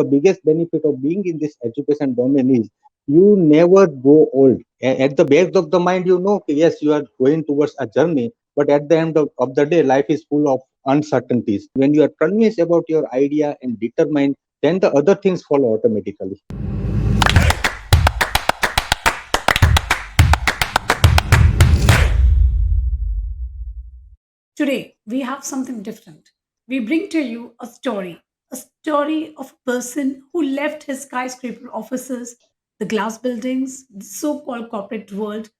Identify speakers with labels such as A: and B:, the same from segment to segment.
A: the biggest benefit of being in this education domain is you never grow old. At the back of the mind, you know, okay, yes, you are going towards a journey, but at the end of the day, life is full of uncertainties. When you are convinced about your idea and determined, then the other things follow automatically.
B: Today, we have something different. We bring to you a story of a person who left his skyscraper offices, the glass buildings, the so called corporate world,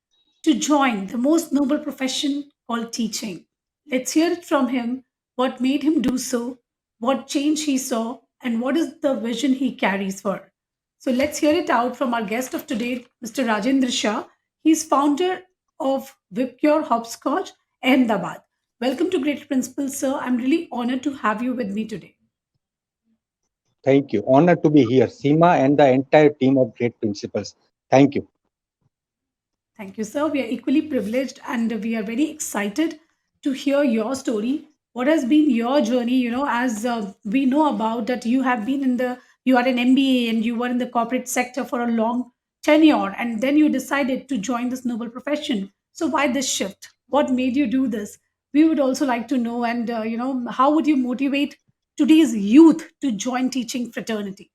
B: to join the most noble profession called teaching. Let's hear it from him what made him do so, what change he saw, and what is the vision he carries for. So let's hear it out from our guest of today, Mr. Rajendra Shah. He's founder of Vibgyor Hopscotch, Ahmedabad. Welcome to Great Principles, sir. I'm really honored to have you with me today.
A: Thank you. Honored to be here, Seema and the entire team of great principals. Thank you.
B: Thank you, sir. We are equally privileged and we are very excited to hear your story. What has been your journey? As we know about that, you are an MBA and you were in the corporate sector for a long tenure, and then you decided to join this noble profession. So, why this shift? What made you do this? We would also like to know, and how would you motivate today's youth to join teaching fraternity?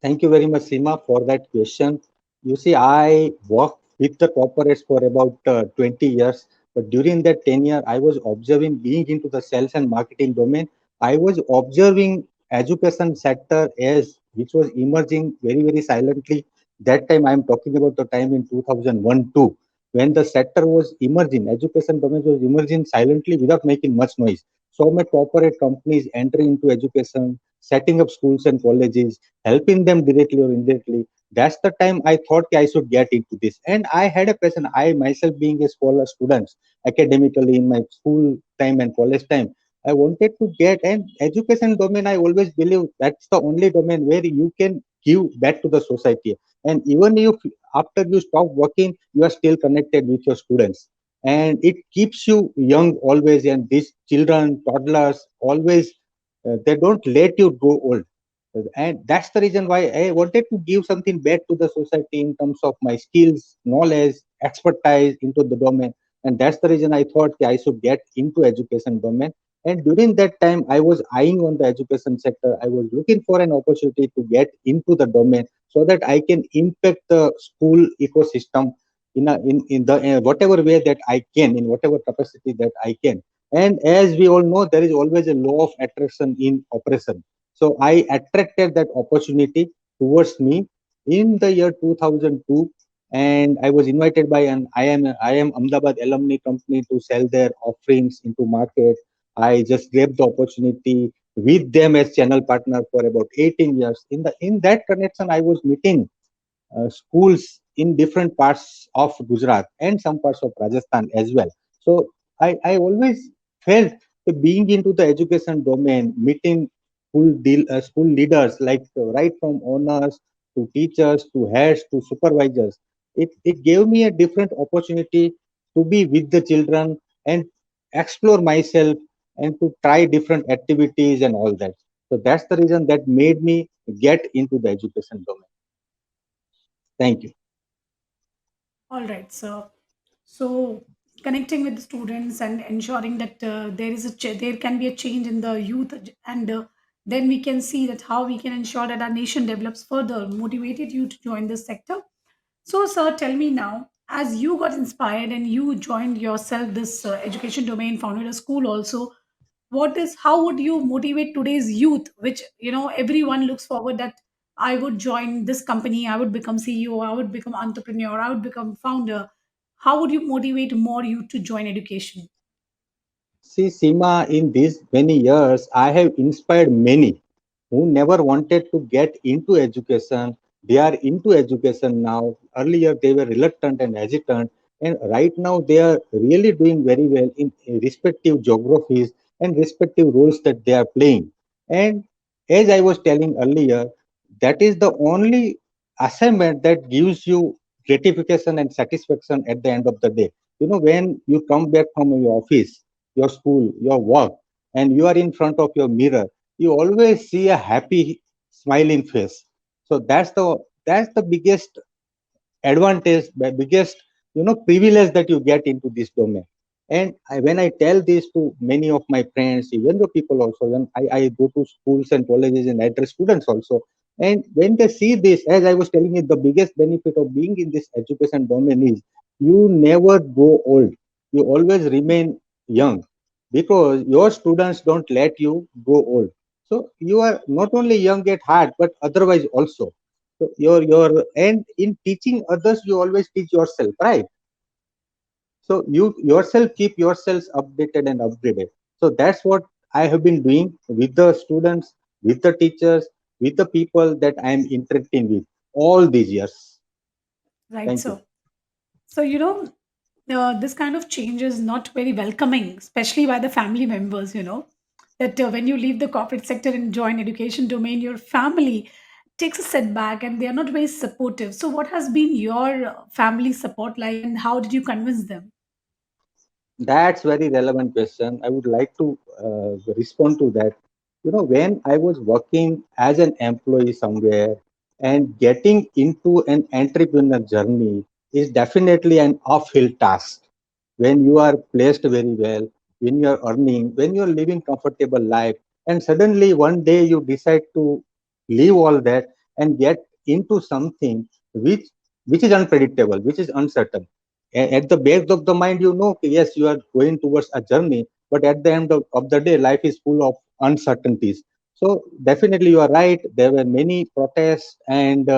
A: Thank you very much, Seema, for that question. You see, I worked with the corporates for about 20 years, but during that tenure, I was observing being into the sales and marketing domain. I was observing education sector as which was emerging very, very silently. That time, I'm talking about the time in 2001, 2, when the sector was emerging, education domain was emerging silently without making much noise. So many corporate companies entering into education, setting up schools and colleges, helping them directly or indirectly. That's the time I thought I should get into this. And I had a passion. I myself being a scholar student, academically in my school time and college time, I wanted to get an education domain. I always believe that's the only domain where you can give back to the society. And even if after you stop working, you are still connected with your students. And it keeps you young always. And these children, toddlers, always, they don't let you grow old, and that's the reason why I wanted to give something back to the society in terms of my skills, knowledge, expertise into the domain. And that's the reason I thought I should get into education domain. And during that time, I was eyeing on the education sector. I was looking for an opportunity to get into the domain so that I can impact the school ecosystem in the whatever way that I can, in whatever capacity that I can. And as we all know, there is always a law of attraction in operation. So I attracted that opportunity towards me in the year 2002, and I was invited by an IM Ahmedabad alumni company to sell their offerings into market. I just grabbed the opportunity with them as channel partner for about 18 years. In that connection, I was meeting schools in different parts of Gujarat and some parts of Rajasthan as well. So I always felt that being into the education domain, meeting school leaders like right from owners to teachers to heads to supervisors, it gave me a different opportunity to be with the children and explore myself and to try different activities and all that. So that's the reason that made me get into the education domain. Thank you.
B: All right, so connecting with the students and ensuring that there can be a change in the youth, and then we can see that how we can ensure that our nation develops further. Motivated you to join this sector. So, sir, tell me now, as you got inspired and you joined yourself this education domain, founded a school also. How would you motivate today's youth, which everyone looks forward that I would join this company, I would become CEO, I would become entrepreneur, I would become founder. How would you motivate more youth to join education?
A: See, Seema, in these many years, I have inspired many who never wanted to get into education. They are into education now. Earlier, they were reluctant and hesitant, and right now, they are really doing very well in respective geographies and respective roles that they are playing. And as I was telling earlier, that is the only assignment that gives you gratification and satisfaction at the end of the day. You know, when you come back from your office, your school, your work, and you are in front of your mirror. you always see a happy smiling face. So that's the biggest advantage, the biggest privilege that you get into this domain. And when I tell this to many of my friends, even the people also, when I go to schools and colleges and address students also, and when they see this, as I was telling you, the biggest benefit of being in this education domain is you never go old. You always remain young because your students don't let you go old. So you are not only young at heart but otherwise also. So your and in teaching others, you always teach yourself, right? So you yourself keep yourselves updated and upgraded. So that's what I have been doing with the students, with the teachers, with the people that I am interacting with all these years.
B: Right,
A: Thank you.
B: so so this kind of change is not very welcoming, especially by the family members. That when you leave the corporate sector and join education domain, your family takes a setback and they are not very supportive. So what has been your family support like, and how did you convince them?
A: That's very relevant question. I would like to respond to that. When I was working as an employee somewhere and getting into an entrepreneur journey is definitely an uphill task. When you are placed very well, when you are earning, when you are living comfortable life, and suddenly one day you decide to leave all that and get into something which which is unpredictable, which is uncertain. At the back of the mind, okay, yes, you are going towards a journey, but at the end of the day, life is full of uncertainties. So definitely you are right. There were many protests and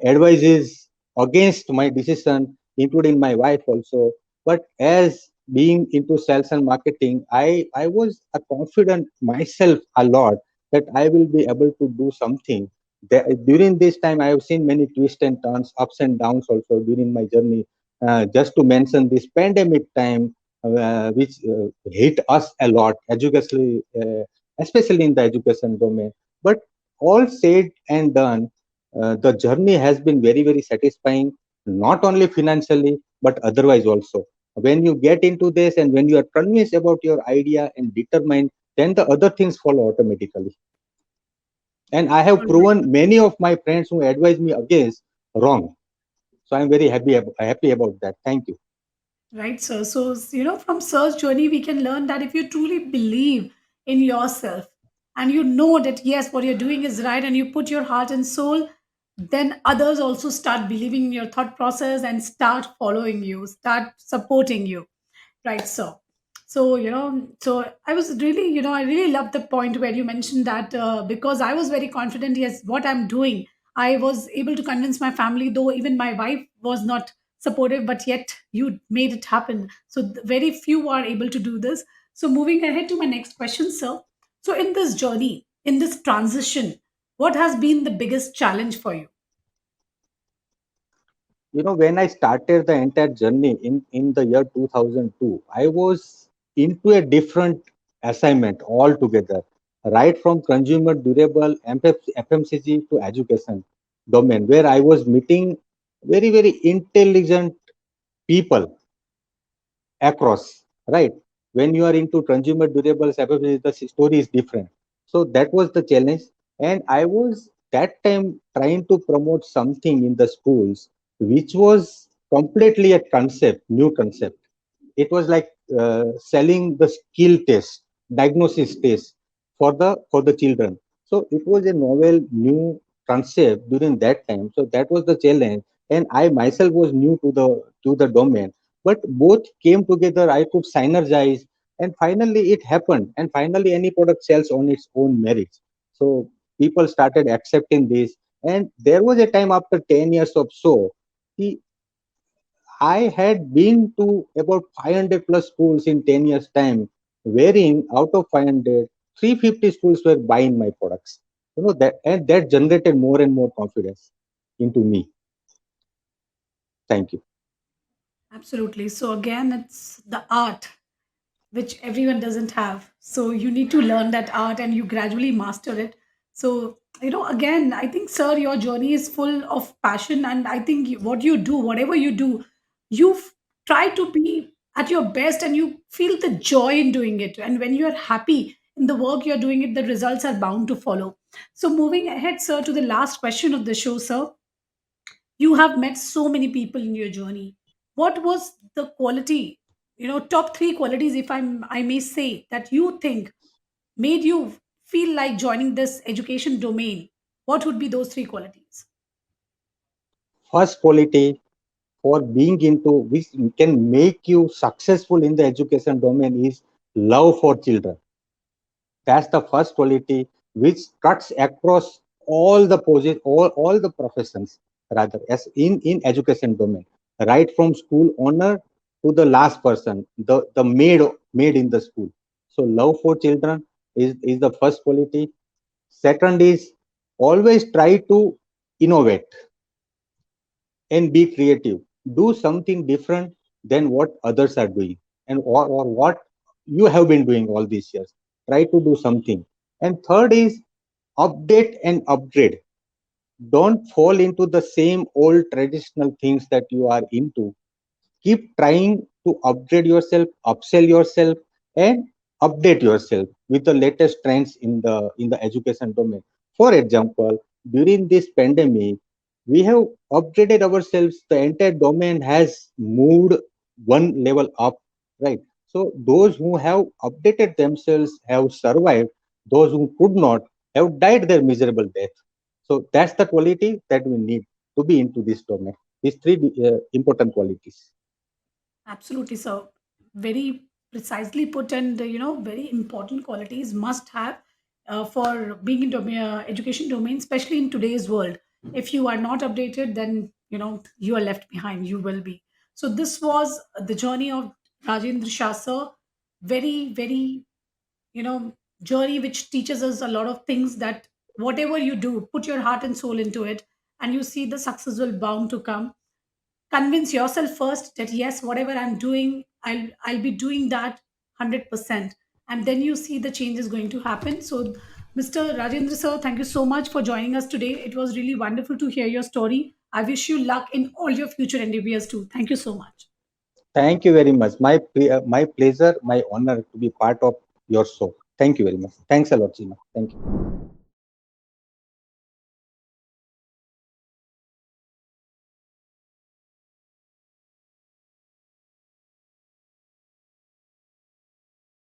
A: advices against my decision, including my wife also. But as being into sales and marketing, I was confident myself a lot that I will be able to do something. During this time, I have seen many twists and turns, ups and downs also during my journey. Just to mention this pandemic time, which hit us a lot, educationally, especially in the education domain. But all said and done, the journey has been very, very satisfying, not only financially, but otherwise also. When you get into this and when you are convinced about your idea and determined, then the other things follow automatically. And I have
B: All right.
A: proven many of my friends who advise me against wrong. So I'm very happy about that. Thank you.
B: Right, sir. So, from Sir's journey, we can learn that if you truly believe in yourself and you know that, yes, what you're doing is right and you put your heart and soul, then others also start believing in your thought process and start following you, start supporting you. Right, so I was really, I really loved the point where you mentioned that because I was very confident, yes, what I'm doing, I was able to convince my family, though even my wife was not supportive, but yet you made it happen. So very few are able to do this. So moving ahead to my next question, sir. So in this journey, in this transition, what has been the biggest challenge for you?
A: When I started the entire journey in the year 2002, I was into a different assignment altogether, right from consumer durable FMCG to education domain, where I was meeting very, very intelligent people across, right? When you are into consumer durables, FMCG, the story is different. So that was the challenge. And I was that time trying to promote something in the schools, which was completely a concept, new concept. It was like selling the skill test, diagnosis test for the children. So it was a novel new concept during that time. So that was the challenge, and I myself was new to the domain, but both came together. I could synergize, and finally it happened, and finally any product sells on its own merits. So people started accepting this, and there was a time after 10 years or so, I had been to about 500 plus schools in 10 years' time, wherein out of 500, 350 schools were buying my products. And that generated more and more confidence into me. Thank you.
B: Absolutely. So again, it's the art which everyone doesn't have. So you need to learn that art and you gradually master it. So, again, I think, sir, your journey is full of passion. And I think what you do, whatever you do, you try to be at your best and you feel the joy in doing it. And when you are happy in the work you're doing it, the results are bound to follow. So moving ahead, sir, to the last question of the show, sir. You have met so many people in your journey. What was the quality, top three qualities, if I may say, that you think made you feel like joining this education domain? What would be those three qualities?
A: First quality for being into which can make you successful in the education domain is love for children. That's the first quality which cuts across all the professions, rather, as in education domain, right from school owner to the last person, the maid in the school. So love for children is the first quality. Second is always try to innovate and be creative. Do something different than what others are doing, and or what you have been doing all these years. Try to do something. And third is update and upgrade. Don't fall into the same old traditional things that you are into. Keep trying to upgrade yourself, upsell yourself, and update yourself with the latest trends in the education domain. For example, during this pandemic, we have upgraded ourselves. The entire domain has moved one level up, right? So those who have updated themselves have survived. Those who could not have died their miserable death. So that's the quality that we need to be into this domain. These three important qualities.
B: Absolutely, sir. Very precisely put, and very important qualities must have for being in education domain, especially in today's world. If you are not updated, then you are left behind. You will be. So this was the journey of Rajendra Shah, sir. Very, very journey which teaches us a lot of things, that whatever you do, put your heart and soul into it, and you see the success will bound to come. Convince yourself first that yes, whatever I'm doing, I'll be doing that 100%, and then you see the change is going to happen. So Mr. Rajendra sir, thank you so much for joining us today. It was really wonderful to hear your story. I wish you luck in all your future endeavors too. Thank you so much.
A: Thank you very much. My pleasure, my honor to be part of your show. Thank you very much. Thanks a lot, Seema. Thank you.